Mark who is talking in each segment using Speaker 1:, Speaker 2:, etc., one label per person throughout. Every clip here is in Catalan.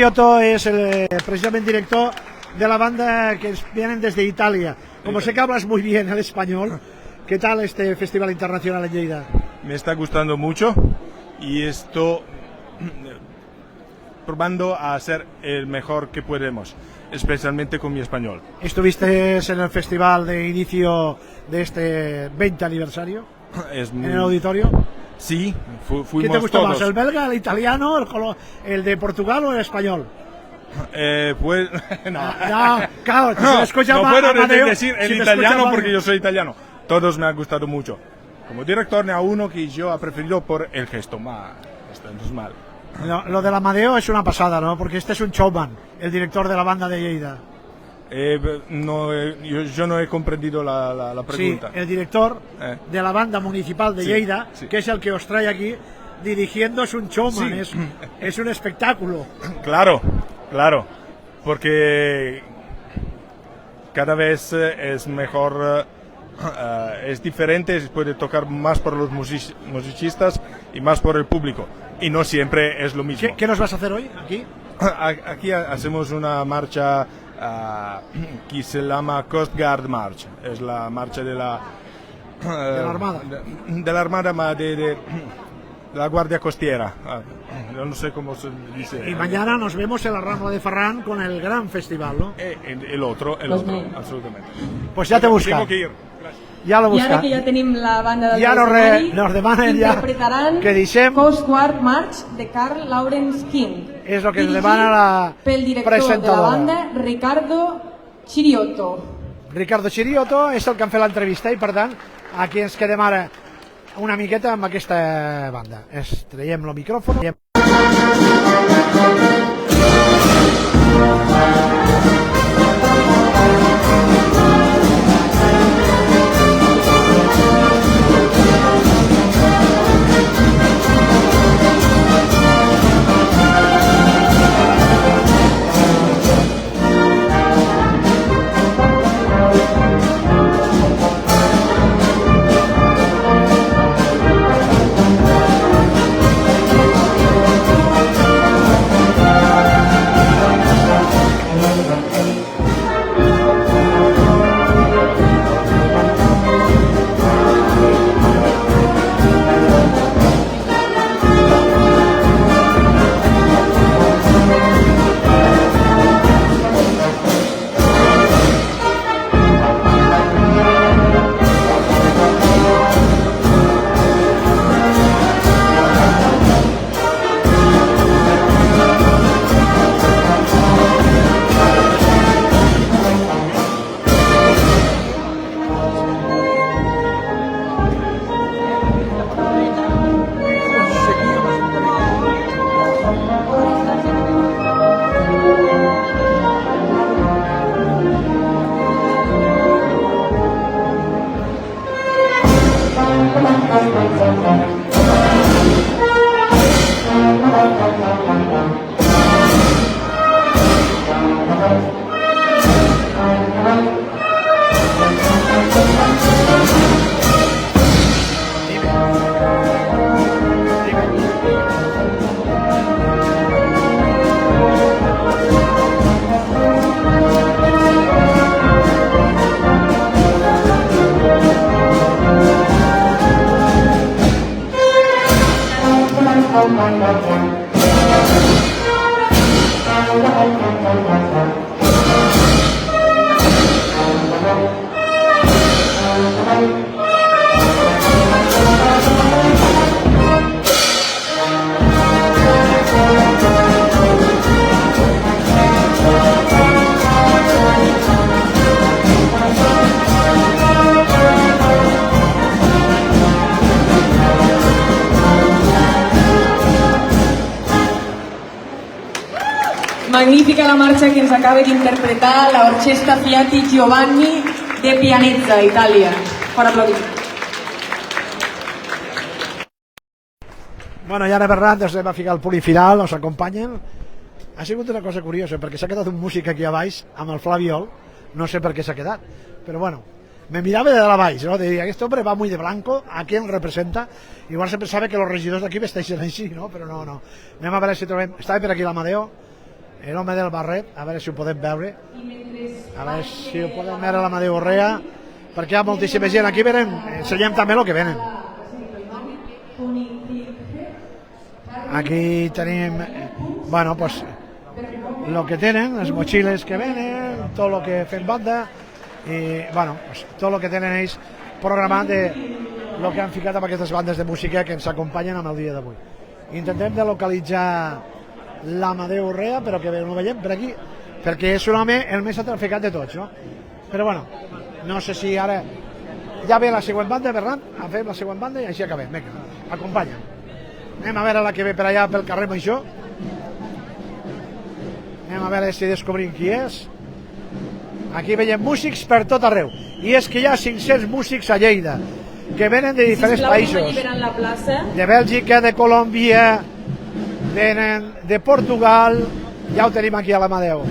Speaker 1: Giotto es el precisamente director de la banda que vienen desde Italia. Como sé que hablas muy bien el español, ¿qué tal este Festival Internacional en Lleida?
Speaker 2: Me está gustando mucho y estoy probando a hacer el mejor que podemos, especialmente con mi español.
Speaker 1: ¿Estuviste en el festival de inicio de este 20 aniversario? ¿En el auditorio?
Speaker 2: Sí, fuimos.
Speaker 1: ¿Qué te gustó
Speaker 2: todos.
Speaker 1: más, el belga, el italiano, el de Portugal o el español?
Speaker 2: Pues
Speaker 1: No, claro,
Speaker 2: no puedo decir el italiano porque yo soy italiano. Todos me han gustado mucho. Como director, ne a uno que yo he preferido por el gesto, esto no es mal.
Speaker 1: Lo del Amadeo es una pasada, ¿no? Porque este es un showman, el director de la banda de Lleida.
Speaker 2: Yo no he comprendido la pregunta.
Speaker 1: Sí, el director de la banda municipal de Lleida, que es el que os trae aquí, dirigiendo, es un showman, es un espectáculo.
Speaker 2: Claro, porque cada vez es mejor, es diferente, se puede tocar más por los musicistas y más por el público, y no siempre es lo mismo.
Speaker 1: ¿Qué nos vas a hacer hoy aquí?
Speaker 2: Aquí hacemos una marcha que se llama Coast Guard March, es la marcha de la
Speaker 1: Armada.
Speaker 2: De la Armada, de la Guardia Costiera. Yo no sé cómo se dice.
Speaker 1: Y mañana nos vemos en la Rambla de Ferran con el gran festival, ¿no?
Speaker 2: El otro, absolutamente.
Speaker 1: Pues ya te buscan.
Speaker 2: Tengo que ir. Gracias.
Speaker 1: Ja lo
Speaker 3: I ara que ja tenim la banda del
Speaker 1: ja nos demanen ja
Speaker 3: interpretaran
Speaker 1: que deixem
Speaker 3: Coast Guard March de Carl Lawrence King.
Speaker 1: És el que ens demana la
Speaker 3: pel director
Speaker 1: presentadora.
Speaker 3: de la banda, Ricardo Chiriotto.
Speaker 1: Ricardo Chiriotto és el que han fet l'entrevista i per tant aquí ens quedem ara una miqueta amb aquesta banda. Traiem el micròfon.
Speaker 3: Magnífica la marxa que ens acaba d'interpretar l'Orchestra Fiati Giovanni de Pianezza, Itàlia. Per aplaudir.
Speaker 1: Bueno, i ara Bernat ens anem a ficar el punt final, nos acompanyen. Ha sigut una cosa curiosa, perquè s'ha quedat un músic aquí a baix, amb el Flaviol, no sé per què s'ha quedat, però bueno, me mirava de dalt a baix, no? Deia, aquest hombre va muy de blanco, ¿a quién representa? Igual se sabe que los regidors d'aquí vesteixen així, no? Però no. Anem a veure si trobem... Estava per aquí l'Amadeo, l'home del barret, a veure si ho podem veure, a veure si ho podem veure l'Amadeu Urrea, perquè hi ha moltíssima gent. Aquí venen, ensenyem també el que venen. Aquí tenim, bueno, pues, lo que tenen, les motxilles que venen, tot el que fem banda, i, bueno, pues, tot el que tenen ells programat de el que han ficat amb aquestes bandes de música que ens acompanyen amb el dia d'avui. Intentem de localitzar l'Amadeu Urrea, però que no veiem per aquí, perquè és un home el més atraficat de tots, no? Però bueno, no sé si ara ja ve la següent banda, Bernat, fem la següent banda i així acabem. Vinga, acompanya'm. Anem a veure la que ve per allà pel carrer Major. Anem a veure si descobrim qui és. Aquí veiem músics per tot arreu. I és que hi ha 500 músics a Lleida, que venen de diferents països. De Bèlgica, de Colòmbia, venen de Portugal. Ja ho tenim aquí a l'Amadeu.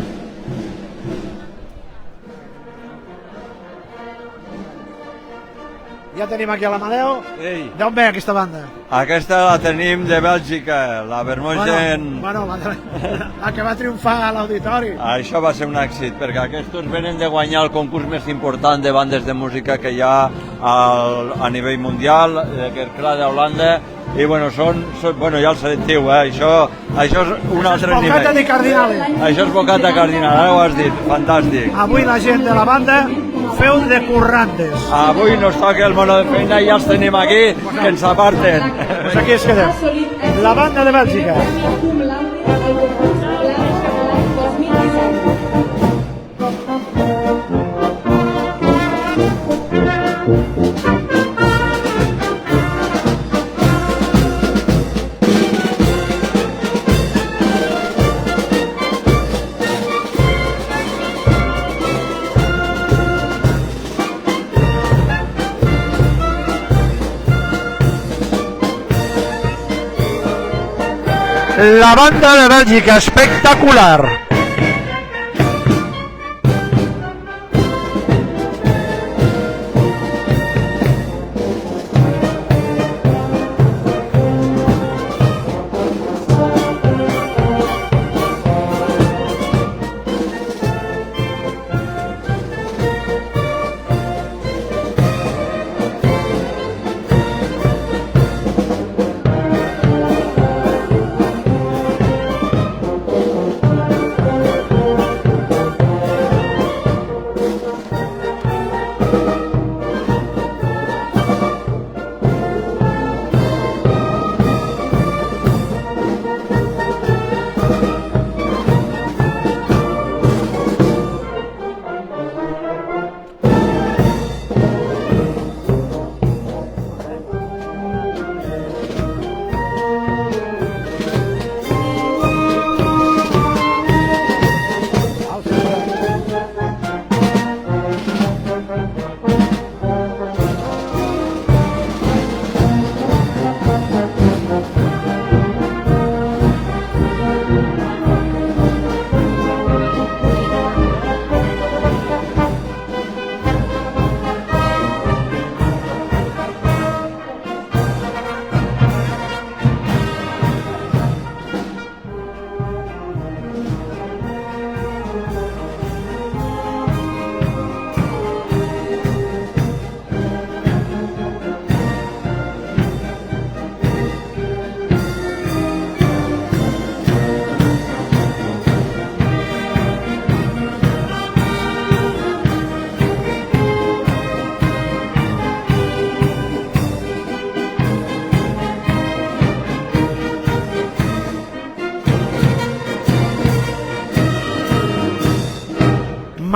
Speaker 1: Ja tenim aquí a l'Amadeu. D'on ve aquesta banda?
Speaker 4: Aquesta la tenim de Bèlgica, la Vermogen.
Speaker 1: Bueno, la que va triomfar a l'auditori.
Speaker 4: Això va ser un èxit, perquè aquests venen de guanyar el concurs més important de bandes de música que hi ha a nivell mundial, que és clar d'Holanda, i bueno, bueno, ja el sentiu, això és un altre nivell.
Speaker 1: Bocata de Cardinale.
Speaker 4: Això és Bocata Cardinale, ara ho has dit, fantàstic.
Speaker 1: Avui la gent de la banda feu de currantes.
Speaker 4: Avui nos toca el mono de feina i ja els tenim aquí, que ens aparten.
Speaker 1: Pues aquí es quedem. La banda de Bèlgica. La banda de Bèlgica, espectacular.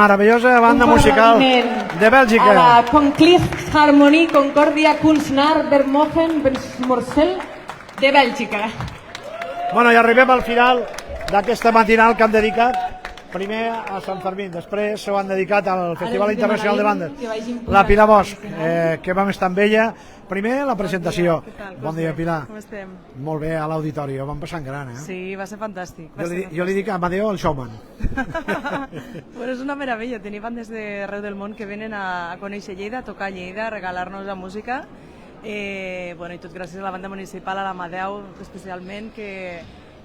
Speaker 1: Maravillosa banda musical de Bèlgica.
Speaker 3: A la Koninklijke Harmonie Concordia Kunstner Vermogen Morsel de Bèlgica.
Speaker 1: Bueno, i arribem al final d'aquesta matinal que han dedicat primer a Sant Fermín, després s'ho han dedicat al Festival Internacional de Bandes. La Pilar Bosch, que vam estar amb ella. Primer la presentació. Bon dia, Pilar.
Speaker 5: Com estem?
Speaker 1: Molt bé, a l'auditori, ho vam passar en gran, eh?
Speaker 5: Sí, va ser fantàstic.
Speaker 1: Jo li dic a Amadeu el showman.
Speaker 5: Bueno, és una meravella tenir bandes d'arreu del món que venen a conèixer Lleida, a tocar Lleida, a regalar-nos la música. Bueno, i tot gràcies a la banda municipal, a l'Amadeu especialment, que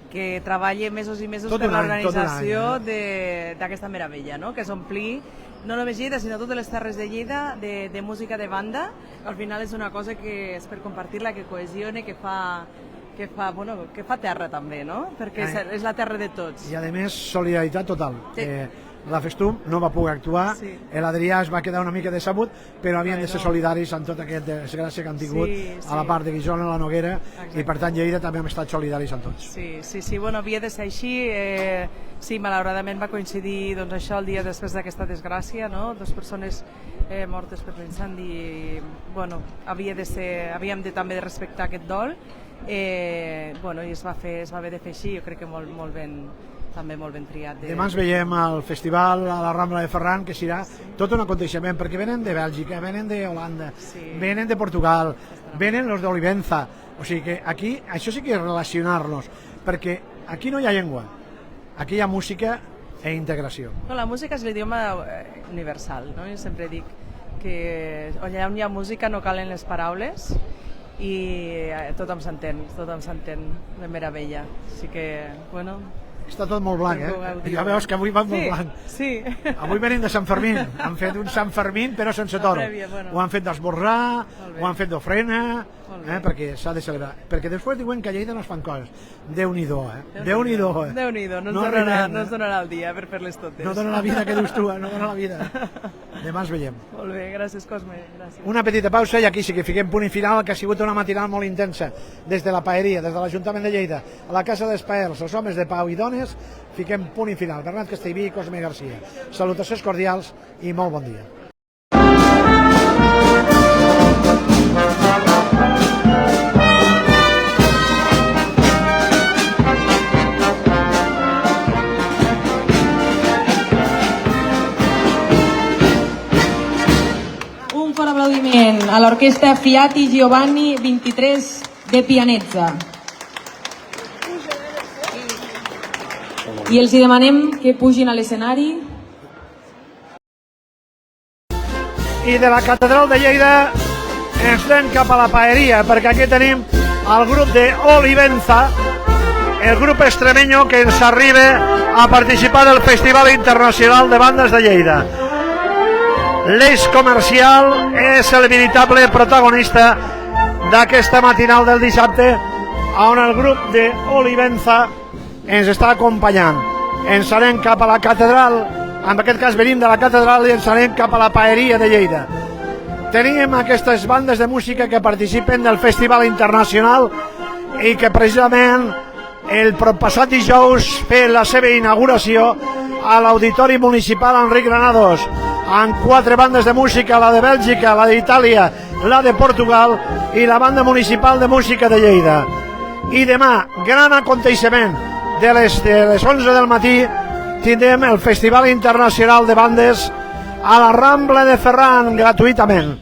Speaker 5: que treballa mesos i mesos
Speaker 1: Tot
Speaker 5: per
Speaker 1: un any,
Speaker 5: l'organització d'aquesta meravella, no? Que és omplir no només Lleida, sinó totes les terres de Lleida de música de banda. Al final és una cosa que és per compartir-la, que cohesione, que fa terra també, no? Perquè és la terra de tots.
Speaker 1: I a més solidaritat total.
Speaker 5: Sí.
Speaker 1: La Festum no va poder actuar,
Speaker 5: Sí.
Speaker 1: l'Adrià es va quedar una mica decebut, però havien de ser solidaris amb tota aquesta desgràcia que han tingut a la part de Guissona, a la Noguera, i per tant Lleida també hem estat solidaris amb tots.
Speaker 5: Sí, bueno, havia de ser així. Sí, malauradament va coincidir doncs, això el dia després d'aquesta desgràcia, no? 2 persones mortes per l'incendi. Bueno, havíem també de respectar aquest dol. Bueno, i es va haver de fer així, jo crec que molt ben triat.
Speaker 1: Demà ens veiem al festival a la Rambla de Ferran, que serà tot un aconteixement, perquè venen de Bèlgica, venen d'Holanda, venen de Portugal, venen els d'Olivenza, o sigui que aquí, això sí que és relacionar-nos, perquè aquí no hi ha llengua, aquí hi ha música i integració.
Speaker 5: No, la música és l'idioma universal, no? Jo sempre dic que allà on hi ha música no calen les paraules i tothom s'entén de meravella. Així que, bueno...
Speaker 1: Està tot molt blanc, Ja veus que avui va molt blanc.
Speaker 5: Sí.
Speaker 1: Avui venim de Sant Fermín. Han fet un Sant Fermín, però sense toro. Ho han fet d'esborrar, ho han fet d'ofrena, perquè s'ha de celebrar. Perquè després diuen que a Lleida no es fan coses. Déu-n'hi-do, Déu-n'hi-do.
Speaker 5: Déu-n'hi-do, no ens donarà el dia per fer-les totes.
Speaker 1: No dona la vida que dius tu, no dona la vida. Demà ens veiem.
Speaker 5: Molt bé, gràcies Cosme. Gràcies.
Speaker 1: Una petita pausa i aquí sí que fiquem punt i final, que ha sigut una matinal molt intensa des de la paeria, des de l'Ajuntament de Lleida, a la Casa dels Paers, els homes de Pau i dones, fiquem punt i final. Bernat Castellví i Cosme Garcia. Salutacions cordials i molt bon dia.
Speaker 3: Un fort aplaudiment a l'orquestra Fiati Giovanni 23 de Pianezza. I els demanem que pugin a l'escenari.
Speaker 1: I de la Catedral de Lleida ens anem cap a la paeria, perquè aquí tenim el grup de Olivenza, el grup extremeño que ens arriba a participar del Festival Internacional de Bandes de Lleida. L'eix comercial és el veritable protagonista d'aquesta matinal del dissabte, on el grup de Olivenza ens està acompanyant. Ens anem cap a la catedral, en aquest cas venim de la catedral i ens anem cap a la paeria de Lleida. Tenim aquestes bandes de música que participen del Festival Internacional i que precisament el passat dijous feien la seva inauguració a l'Auditori Municipal Enric Granados, amb 4 bandes de música, la de Bèlgica, la d'Itàlia, la de Portugal i la banda municipal de música de Lleida. I demà, gran aconteixement, de les 11 del matí tindrem el Festival Internacional de Bandes a la Rambla de Ferran gratuïtament.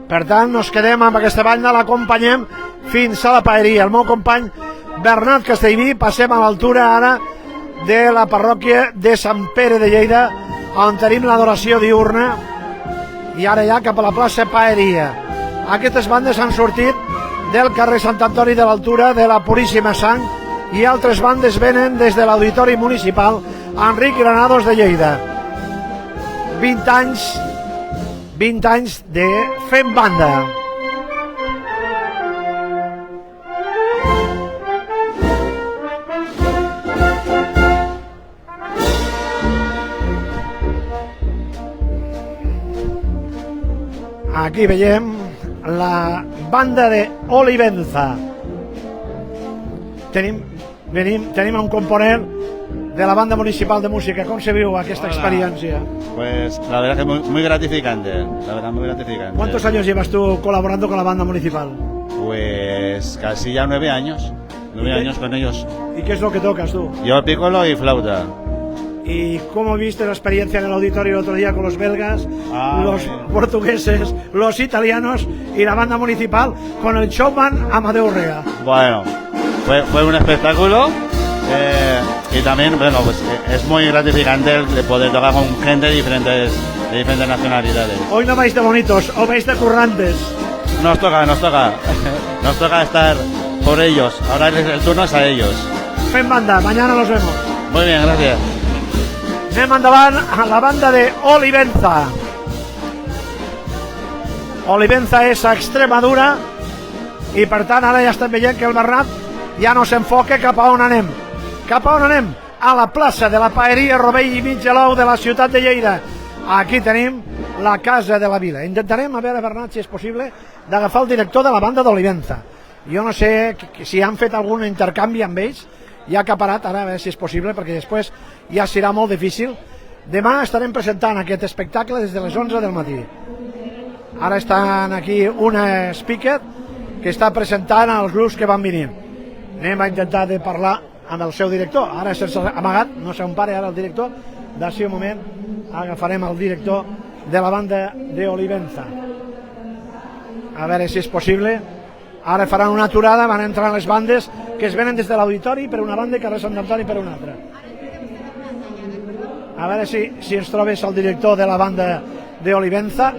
Speaker 1: Per tant, nos quedem amb aquesta banda, l'acompanyem fins a la paeria. El meu company Bernat Castellví, passem a l'altura ara de la parròquia de Sant Pere de Lleida, on tenim l'adoració diurna, i ara ja cap a la plaça Paeria. Aquestes bandes han sortit del carrer Sant Antoni de l'Altura, de la Puríssima Sang, i altres bandes venen des de l'Auditori Municipal Enric Granados de Lleida. 20 anys de fent banda. Aquí veiem la banda de Olivenza. Tenim un component de la banda municipal de música. ¿Cómo se viu aquesta experiencia?
Speaker 6: Pues la verdad que muy gratificante, la verdad muy gratificante.
Speaker 1: ¿Cuántos años llevas tú colaborando con la banda municipal?
Speaker 6: Pues casi ya 9 años, 9 años con ellos.
Speaker 1: ¿Y qué es lo que tocas tú?
Speaker 6: Yo piccolo y flauta.
Speaker 1: ¿Y cómo viste la experiencia en el auditorio el otro día con los belgas, los
Speaker 6: bien.
Speaker 1: portugueses, los italianos y la banda municipal con el showman Amadeu Urrea?
Speaker 6: Bueno, fue un espectáculo y también, bueno, pues es muy gratificante el de poder tocar con gente de diferentes nacionalidades.
Speaker 1: Hoy no vais de bonitos, o vais de currantes.
Speaker 6: Nos toca estar por ellos, ahora el turno es a ellos.
Speaker 1: fent banda. Mañana nos vemos.
Speaker 6: Muy bien, gracias.
Speaker 1: Anem endavant a la banda de Olivenza. Olivenza és a Extremadura i per tant ara ja estem veient que el Bernat ja no s'enfoca cap a on anem. Cap a on anem? A la plaça de la Paeria Rovell i Mitjalou de la ciutat de Lleida. Aquí tenim la Casa de la Vila. Intentarem, a veure, Bernat, si és possible, d'agafar el director de la banda d'Olivenza. Jo no sé si han fet algun intercanvi amb ells, ja que ha parat, ara a veure si és possible, perquè després ja serà molt difícil. Demà estarem presentant aquest espectacle des de les 11 del matí. Ara estan aquí una speaker que està presentant els grups que van venir. Anem a intentar de parlar amb el seu director. Ara sense amagat, no sé on pare ara el director. D'ací un moment agafarem el director de la banda d'Olivenza. A veure si és possible. Ara faran una aturada, van entrar les bandes que es venen des de l'auditori per una banda i carrer Sant Antoni per una altra. A veure si ens trobes el director de la banda d'Olivenza.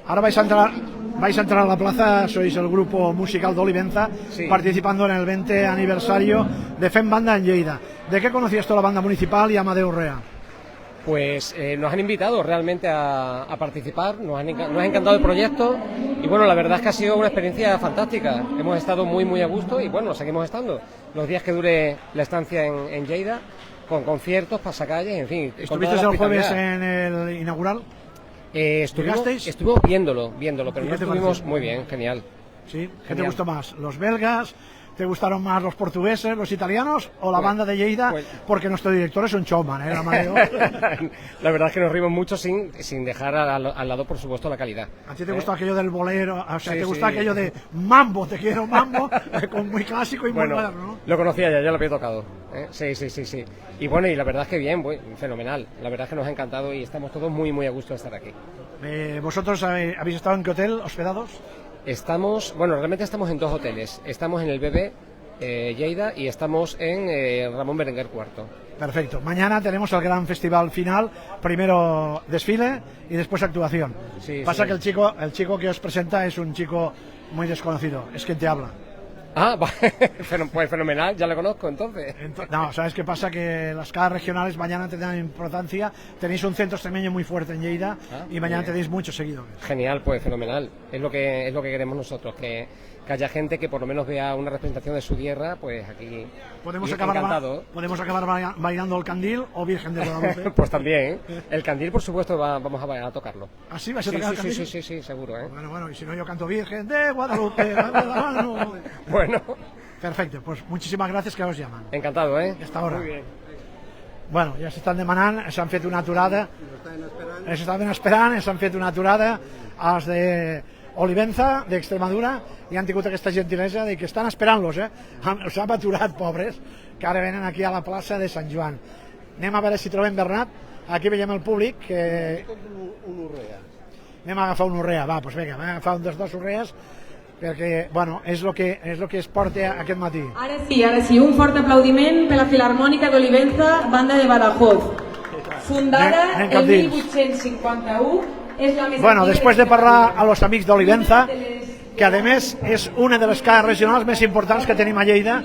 Speaker 1: Ahora vais a entrar a la plaza, sois el grupo musical de Olivenza, sí, participando en el 20 aniversario de Fem Banda en Lleida. ¿De qué conocías tú la banda municipal y Amadeu Urrea?
Speaker 7: Pues nos han invitado realmente a participar, nos ha encantado el proyecto y bueno, la verdad es que ha sido una experiencia fantástica. Hemos estado muy a gusto y bueno, seguimos estando los días que dure la estancia en Lleida, con conciertos, pasacalles, en fin.
Speaker 1: ¿Estuviste el jueves en el inaugural?
Speaker 7: Estuvimos viéndolo, pero no estuvimos muy bien, genial.
Speaker 1: ¿Sí? ¿Qué te gustó más? ¿Los belgas? ¿Te gustaron más los portugueses, los italianos o la banda de Lleida? Porque nuestro director es un showman, ¿eh?
Speaker 7: La verdad es que nos rimos mucho sin dejar al lado, por supuesto, la calidad.
Speaker 1: ¿A ti te gustó aquello del bolero? O sea, ¿te gustó aquello de mambo? Te quiero mambo, muy clásico y muy moderno, ¿no?
Speaker 7: Lo conocía ya lo había tocado. Sí. Y bueno, y la verdad es que bien, fenomenal. La verdad es que nos ha encantado y estamos todos muy a gusto de estar aquí.
Speaker 1: ¿Vosotros habéis estado en qué hotel hospedados?
Speaker 7: Realmente estamos en dos hoteles. Estamos en el BB Lleida y estamos en Ramón Berenguer IV.
Speaker 1: Perfecto. Mañana tenemos el gran festival final. Primero desfile y después actuación. Pasa que el chico que os presenta es un chico muy desconocido. Es quien te habla.
Speaker 7: Ah, pues fenomenal, ya lo conozco entonces.
Speaker 1: No, ¿sabes qué pasa? Que las caras regionales mañana tendrán importancia. Tenéis un centro extremeño muy fuerte en Lleida y mañana tenéis muchos seguidores.
Speaker 7: Genial, pues fenomenal. Es lo que queremos nosotros, que haya gente que por lo menos vea una representación de su tierra, pues aquí.
Speaker 1: Podemos acabar bailando el Candil o Virgen de Guadalupe.
Speaker 7: Pues también, el Candil por supuesto vamos a tocarlo.
Speaker 1: ¿Ah, sí? ¿Vas a tocar el Candil?
Speaker 7: Sí, seguro.
Speaker 1: Bueno, y si no yo canto Virgen de Guadalupe.
Speaker 7: Bueno.
Speaker 1: Perfecto, pues muchísimas gracias que os llaman.
Speaker 7: Encantado,
Speaker 1: Hasta ahora.
Speaker 7: Muy bien.
Speaker 1: Bueno, ja s'estan demanant, s'han fet una aturada. S'estaven esperant, s'han fet una aturada als de Olivenza, d'Extremadura, i han tingut aquesta gentilesa de que estan esperant-los, els han aturat, pobres, que ara venen aquí a la plaça de Sant Joan. Anem a veure si trobem Bernat. Aquí veiem el públic que... Anem a agafar un Urrea, va, doncs vinga, vam agafar un dels dos Urreas, perquè, bueno, és el que es porta aquest matí.
Speaker 3: Ara sí, un fort aplaudiment per la Filarmònica d'Olivenza, banda de Badajoz. Fundada el 1851, és la més...
Speaker 1: Bueno, després de parlar a los amics d'Olivenza, que a més és una de les cases regionals més importants que tenim a Lleida,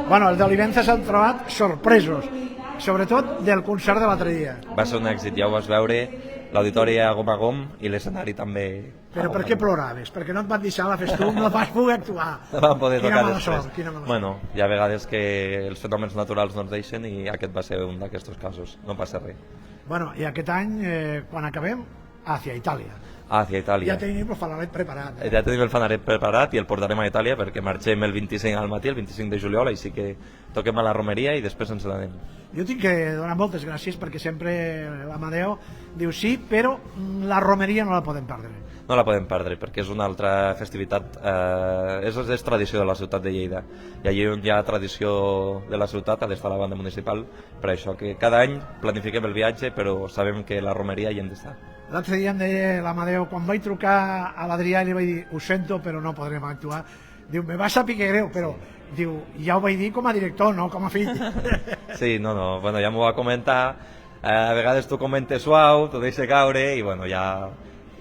Speaker 1: bueno, els d'Olivenza s'han trobat sorpresos, sobretot del concert de l'altre dia.
Speaker 8: Va ser un èxit, ja ho vas veure, l'auditori a gom i l'escenari també.
Speaker 1: Però per què ploraves? Perquè no et van deixar la festa, no vas poder actuar.
Speaker 8: No van poder tocar
Speaker 1: després.
Speaker 8: Bueno, hi ha vegades que els fenòmens naturals no ens deixen i aquest va ser un d'aquests casos, no passa res.
Speaker 1: Bueno, i aquest any, quan acabem, hacia Itàlia.
Speaker 8: Hacia Itàlia.
Speaker 1: Ja tenim el fanaret preparat.
Speaker 8: Ja tenim el fanaret preparat i el portarem a Itàlia perquè marxem el 25 al matí, el 25 de juliol, així que toquem a la romeria i després ens l'anem.
Speaker 1: Jo tinc que donar moltes gràcies perquè sempre l'Amadeu diu sí, però la romeria no la podem perdre.
Speaker 8: No la podem perdre perquè és una altra festivitat, és tradició de la ciutat de Lleida i allí on hi ha tradició de la ciutat ha d'estar la banda municipal, per això que cada any planifiquem el viatge però sabem que la romeria hi hem d'estar.
Speaker 1: L'altre dia em deia l'Amadeu, quan vaig trucar a l'Adrià i li vaig dir ho sento però no podrem actuar, diu, me va saber greu, però diu, ja ho vaig dir com a director, no com a fill.
Speaker 8: Sí, no, bueno, ja m'ho va comentar, a vegades tu comentes suau, t'ho deixes caure i bueno, ja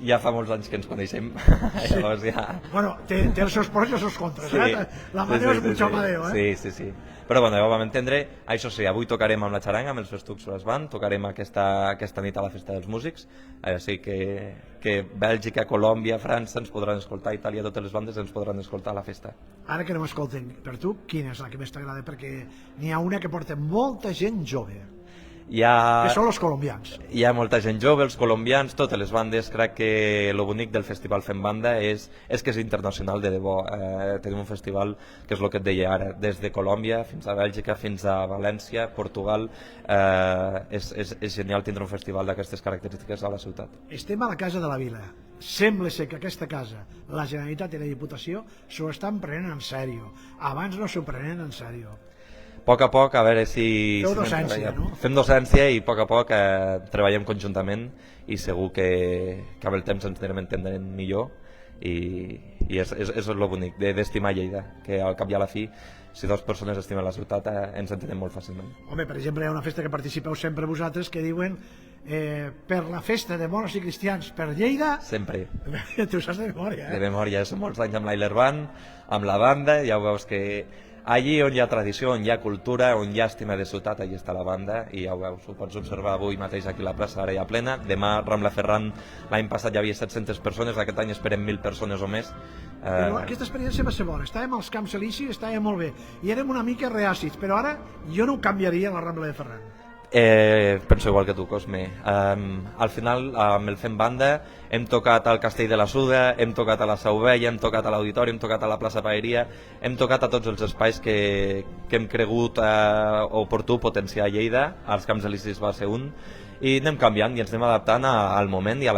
Speaker 8: ja fa molts anys que ens coneixem. Llavors ja...
Speaker 1: Bueno, té els seus pros i els seus contres, l'Amadeo és mucho Amadeo,
Speaker 8: Sí. Però bueno, ja ho vam entendre. Això sí, avui tocarem amb la xaranga, amb els Festucs Brass Band, tocarem aquesta nit a la Festa dels Músics, així que Bèlgica, Colòmbia, França ens podran escoltar, Itàlia, totes les bandes ens podran escoltar a la festa.
Speaker 1: Ara que no m'escolten, per tu, quina és la que més t'agrada? Perquè n'hi ha una que porta molta gent jove, que són els colombians.
Speaker 8: Hi ha molta gent jove, els colombians, totes les bandes. Crec que el bonic del Festival Fem Banda és que és internacional de debò. Tenim un festival que és el que et deia ara, des de Colòmbia fins a Bèlgica, fins a València, Portugal. És genial tindre un festival d'aquestes característiques a la ciutat.
Speaker 1: Estem a la Casa de la Vila. Sembla ser que aquesta casa, la Generalitat i la Diputació, s'ho estan prenent en sèrio. Abans no s'ho prenent en sèrio.
Speaker 8: A poc, a veure si...
Speaker 1: Feu docència, no?
Speaker 8: Fem docència i a poc treballem conjuntament i segur que amb el temps ens anirem entenent millor i és el bonic d'estimar Lleida, que al cap i a la fi, si dues persones estimen la ciutat, ens entenem molt fàcilment.
Speaker 1: Home, per exemple, hi ha una festa que participeu sempre vosaltres que diuen per la festa de moros i cristians per Lleida...
Speaker 8: Sempre.
Speaker 1: Tu saps de memòria,
Speaker 8: De memòria, som molts anys amb l'Ailerban, amb la banda, ja ho veus que allí on hi ha tradició, on hi ha cultura, on hi ha estima de ciutat, allí està la banda i ja ho veus, ho pots observar avui mateix aquí a la plaça, ara ja plena. Demà Rambla Ferran, l'any passat hi havia 700 persones, aquest any esperem 1.000 persones o més.
Speaker 1: Però aquesta experiència va ser bona, estàvem als Camps Elisis, estàvem molt bé i érem una mica reàcids, però ara jo no ho canviaria a la Rambla de Ferran.
Speaker 8: Penso igual que tu, Cosme. Al final, amb el Fem Banda, hem tocat al Castell de la Suda, hem tocat a la Seu Vella, hem tocat a l'Auditori, hem tocat a la plaça Paeria, hem tocat a tots els espais que hem cregut oportú potenciar a Lleida, als Camps Elisis va ser un, i anem canviant i ens anem adaptant al moment i a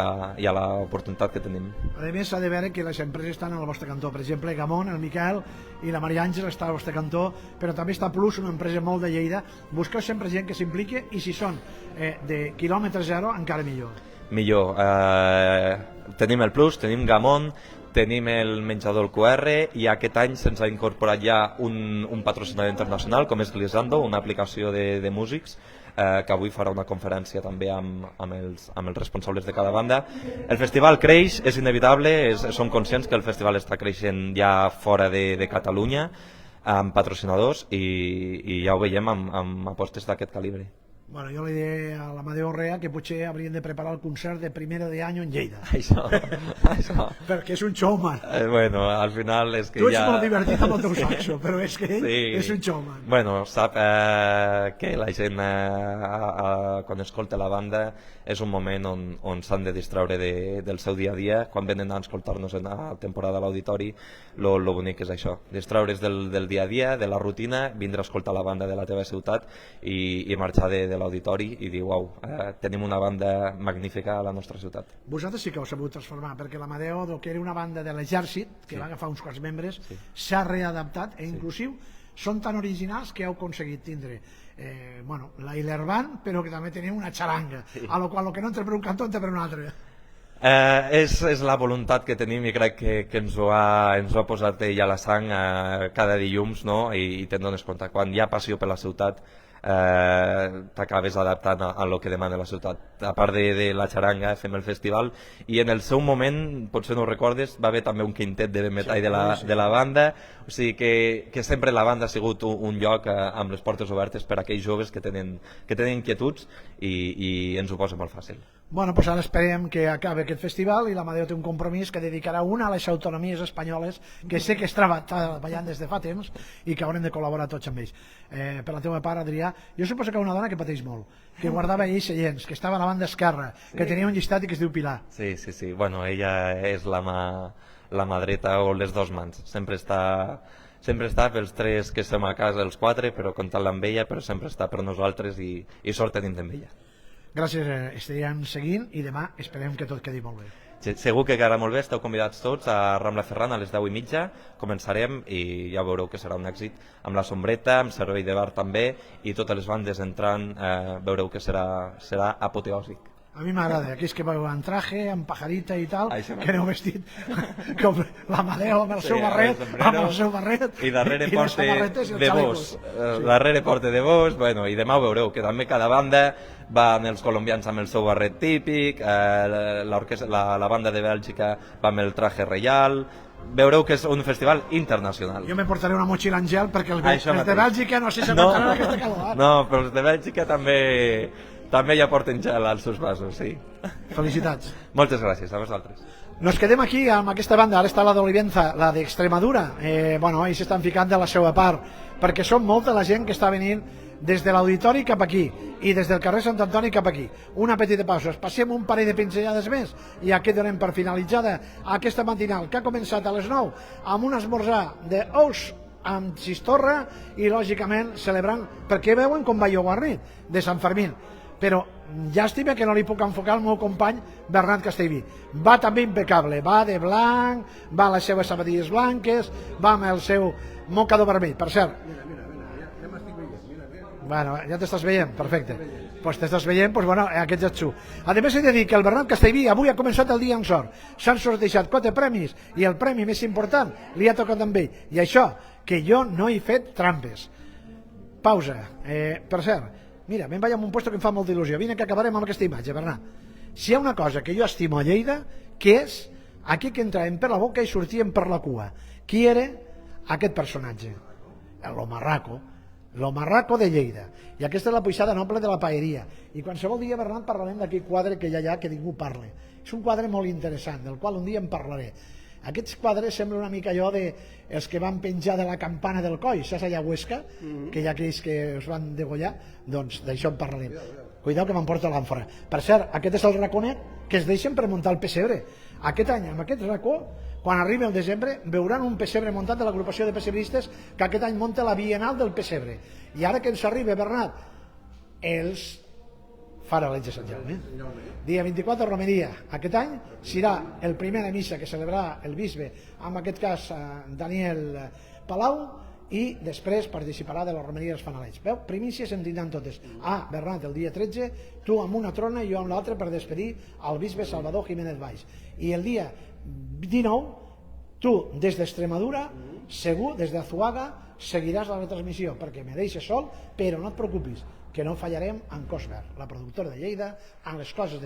Speaker 8: l'oportunitat que tenim.
Speaker 1: A més, s'ha de veure que les empreses estan al vostre cantó. Per exemple, Gamon, el Miquel i la Maria Àngela estan al vostre cantó, però també està Plus, una empresa molt de Lleida. Busqueu sempre gent que s'impliqui i si són de quilòmetre zero, encara millor.
Speaker 8: Millor. Tenim el Plus, tenim Gamon, tenim el menjador QR i aquest any se'ns ha incorporat ja un patrocinador internacional com és Glissando, una aplicació de músics que avui farà una conferència també amb els responsables de cada banda. El festival creix, és inevitable, som conscients que el festival està creixent ja fora de Catalunya amb patrocinadors i ja ho veiem amb apostes d'aquest calibre.
Speaker 1: Bueno, jo li diré a l'Amadeo Orrea que potser haurien de preparar el concert de primera de any en Lleida.
Speaker 8: Això.
Speaker 1: Perquè és un showman.
Speaker 8: Bueno, al final és que
Speaker 1: tu ets molt divertit amb el teu saxo, però és que ell és un showman.
Speaker 8: Bueno, sap que la gent quan escolta la banda és un moment on s'han de distreure del seu dia a dia. Quan venen a escoltar-nos a la temporada a l'auditori, lo bonic és això, distreure's del dia a dia, de la rutina, vindre a escoltar la banda de la teva ciutat i marxar de l'auditori i dir, uau, tenim una banda magnífica a la nostra ciutat.
Speaker 1: Vosaltres sí que heu sabut transformar, perquè l'Amadeo, que era una banda de l'exèrcit, que va agafar uns quants membres, s'ha readaptat i inclusiu són tan originals que heu aconseguit tindre l'Ailerban, però que també teniu una xaranga, a la qual el que no entra per un cantó entra per un altre.
Speaker 8: És la voluntat que tenim i crec que ens ho ha posat ell a la sang cada dilluns, no? I te'n dones compte, quan hi ha passió per la ciutat t'acabes adaptant a lo que demana la ciutat. A part de la xaranga fem el festival i en el seu moment, potser no ho recordes, va haver també un quintet de metall de la banda, o sigui que sempre la banda ha sigut un lloc amb les portes obertes per a aquells joves que tenen inquietuds i ens ho posa molt fàcil.
Speaker 1: Bueno, doncs ara esperem que acabi aquest festival i l'Amadeo té un compromís que dedicarà una a les autonomies espanyoles, que sé que està treballant des de fa temps i que haurem de col·laborar tots amb ells. Per la teva part, Adrià, jo suposo que una dona que pateix molt, que guardava ells seients, que estava a la banda esquerra, que tenia un llistat i que es diu Pilar.
Speaker 8: Sí, bueno, ella és la mà dreta o les dues mans, sempre està pels tres que som a casa, els quatre, però comptant amb ella, però sempre està per nosaltres i sort tenim amb ella.
Speaker 1: Gràcies, estaríem seguint i demà esperem que tot quedi molt bé.
Speaker 8: Segur que quedarà molt bé, esteu convidats tots a Rambla Ferran a les 10:30, començarem i ja veureu que serà un èxit amb la sombreta, amb servei de bar també i totes les bandes entrant, veureu que serà apoteòsic.
Speaker 1: A mi m'agrada, aquells que veu en traje, en pajarita i tal,
Speaker 8: Això
Speaker 1: que aneu vestit com l'Amadeu amb el seu barret,
Speaker 8: i darrere
Speaker 1: les
Speaker 8: porte
Speaker 1: samarretes i els
Speaker 8: de
Speaker 1: xalecos.
Speaker 8: vos, darrere porte de vos, bueno, i demà ho veureu, que també cada banda van els colombians amb el seu barret típic, la banda de Bèlgica va amb el traje reial, veureu que és un festival internacional.
Speaker 1: Jo me portaré una motxilla en gel perquè els
Speaker 8: Això
Speaker 1: de
Speaker 8: mateix.
Speaker 1: Bèlgica no sé si aguantaran aquesta calor.
Speaker 8: No, però els de Bèlgica també ja porten gel als seus vasos, sí.
Speaker 1: Felicitats.
Speaker 8: Moltes gràcies, a vosaltres.
Speaker 1: Nos quedem aquí amb aquesta banda, ara està la d'Olivenza, la d'Extremadura. Bueno, ells s'estan ficant de la seva part, perquè són molta la gent que està venint des de l'auditori cap aquí i des del carrer Sant Antoni cap aquí. Una petita pausa, es passem un parell de pinzellades més i aquí donem per finalitzada aquesta matinal que ha començat a les 9 amb un esmorzar d'ous amb xistorra i lògicament celebrant, perquè veuen com va jo guarnit de Sant Fermín, però llàstima que no li puc enfocar al meu company Bernat Castellví. Va també impecable, va de blanc, va amb les seves sabatilles blanques, va amb el seu mocador vermell. Per cert, bueno, ja t'estàs veient, perfecte. Pues t'estàs veient, pues bueno, aquest ja ets tu. A més he de dir que el Bernat Castellví avui ha començat el dia amb sort. S'han sortejat 4 premis i el premi més important li ha tocat amb ell. I això, que jo no he fet trampes. Pausa. Per cert, mira, me'n vaig a un puesto que em fa molta il·lusió. Vine que acabarem amb aquesta imatge, Bernat. Si hi ha una cosa que jo estimo a Lleida, que és aquí que entràvem per la boca i sortíem per la cua. Qui era aquest personatge? Lo Marraco de Lleida. I aquesta és la puixada noble de la paeria. I qualsevol dia, Bernat, parlarem d'aquell quadre que hi ha que ningú parla. És un quadre molt interessant, del qual un dia en parlaré. Aquests quadres semblen una mica allò de els que van penjar de la campana del coll, saps allà a Huesca, que hi ha aquells que es van degollar, doncs d'això en parlarem. Cuidao que m'emporta l'àmfora. Per cert, aquest és el raconet que es deixen per muntar el pessebre. Aquest any, amb aquest racó, quan arribi el desembre, veuran un pessebre muntat de l'agrupació de pessebristes que aquest any munta la Bienal del Pessebre. I ara que ens arriba, Bernat, els farolets de Sant Jaume. Dia 24, romeria. Aquest any serà el primer de missa que celebrarà el bisbe, en aquest cas Daniel Palau, i després participarà de la romeria dels fanalets. Veu? Primícies en tindran totes. Bernat, el dia 13, tu amb una trona i jo amb l'altra per despedir el bisbe Salvador Jiménez Valls. I el dia 19, tu des d'Extremadura, segur, des d'Azuaga, seguiràs la retransmissió, perquè me deixes sol, però no et preocupis, que no fallarem en Cos Verd, la productora de Lleida, en les coses de